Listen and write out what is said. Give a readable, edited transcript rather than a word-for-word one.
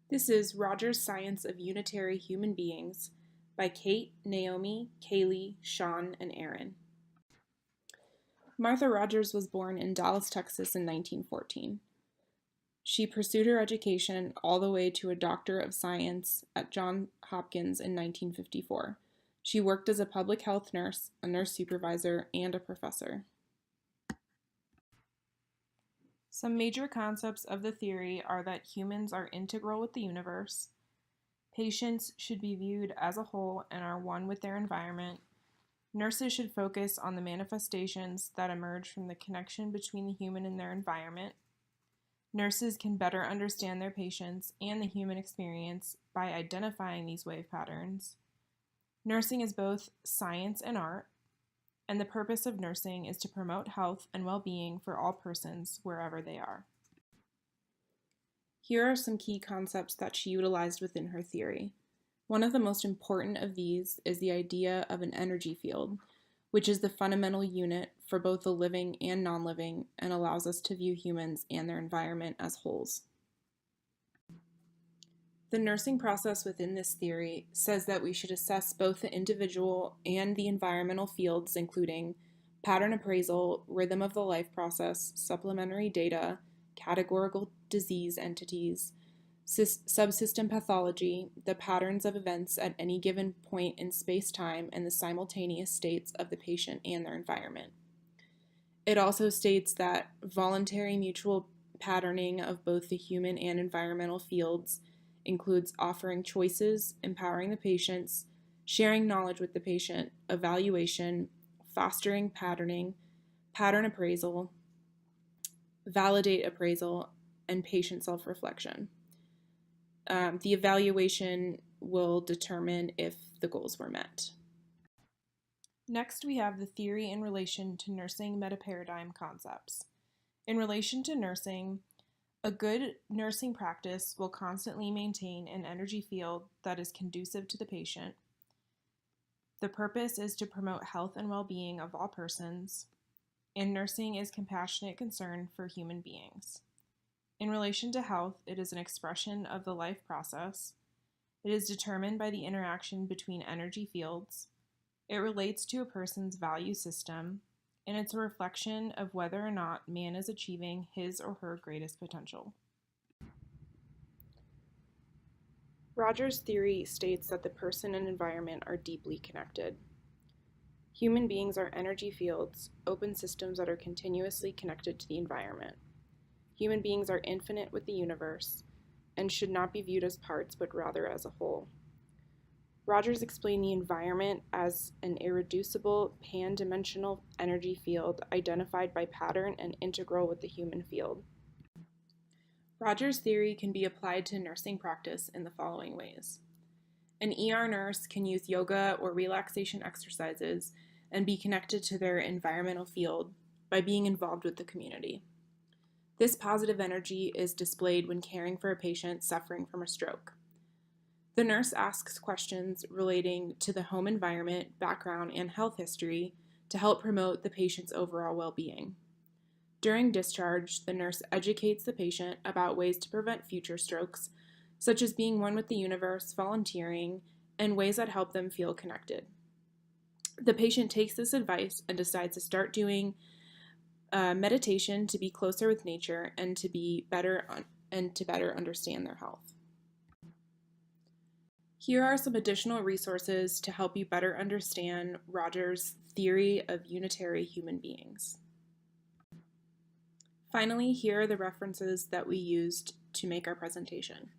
This is Roger's Science of Unitary Human Beings by Kate, Naomi, Kaylee, Sean, and Aaron. Martha Rogers was born in Dallas, Texas in 1914. She pursued her education all the way to a Doctor of Science at Johns Hopkins in 1954. She worked as a public health nurse, a nurse supervisor, and a professor. Some major concepts of the theory are that humans are integral with the universe, patients should be viewed as a whole and are one with their environment, nurses should focus on the manifestations that emerge from the connection between the human and their environment, nurses can better understand their patients and the human experience by identifying these wave patterns, nursing is both science and art, and the purpose of nursing is to promote health and well-being for all persons wherever they are. Here are some key concepts that she utilized within her theory. One of the most important of these is the idea of an energy field, which is the fundamental unit for both the living and non-living and allows us to view humans and their environment as wholes. The nursing process within this theory says that we should assess both the individual and the environmental fields, including pattern appraisal, rhythm of the life process, supplementary data, categorical disease entities, subsystem pathology, the patterns of events at any given point in space-time, and the simultaneous states of the patient and their environment. It also states that voluntary mutual patterning of both the human and environmental fields includes offering choices, empowering the patients, sharing knowledge with the patient, evaluation, fostering patterning, pattern appraisal, validate appraisal, and patient self-reflection. The evaluation will determine if the goals were met. Next, we have the theory in relation to nursing meta-paradigm concepts. In relation to nursing, a good nursing practice will constantly maintain an energy field that is conducive to the patient. The purpose is to promote health and well-being of all persons, and nursing is compassionate concern for human beings. In relation to health, it is an expression of the life process. It is determined by the interaction between energy fields. It relates to a person's value system, and it's a reflection of whether or not man is achieving his or her greatest potential. Rogers' theory states that the person and environment are deeply connected. Human beings are energy fields, open systems that are continuously connected to the environment. Human beings are infinite with the universe and should not be viewed as parts, but rather as a whole. Rogers explained the environment as an irreducible, pan-dimensional energy field identified by pattern and integral with the human field. Rogers' theory can be applied to nursing practice in the following ways. An ER nurse can use yoga or relaxation exercises and be connected to their environmental field by being involved with the community. This positive energy is displayed when caring for a patient suffering from a stroke. The nurse asks questions relating to the home environment, background, and health history to help promote the patient's overall well-being. During discharge, the nurse educates the patient about ways to prevent future strokes, such as being one with the universe, volunteering, and ways that help them feel connected. The patient takes this advice and decides to start doing meditation to be closer with nature and to better understand their health. Here are some additional resources to help you better understand Rogers' theory of unitary human beings. Finally, here are the references that we used to make our presentation.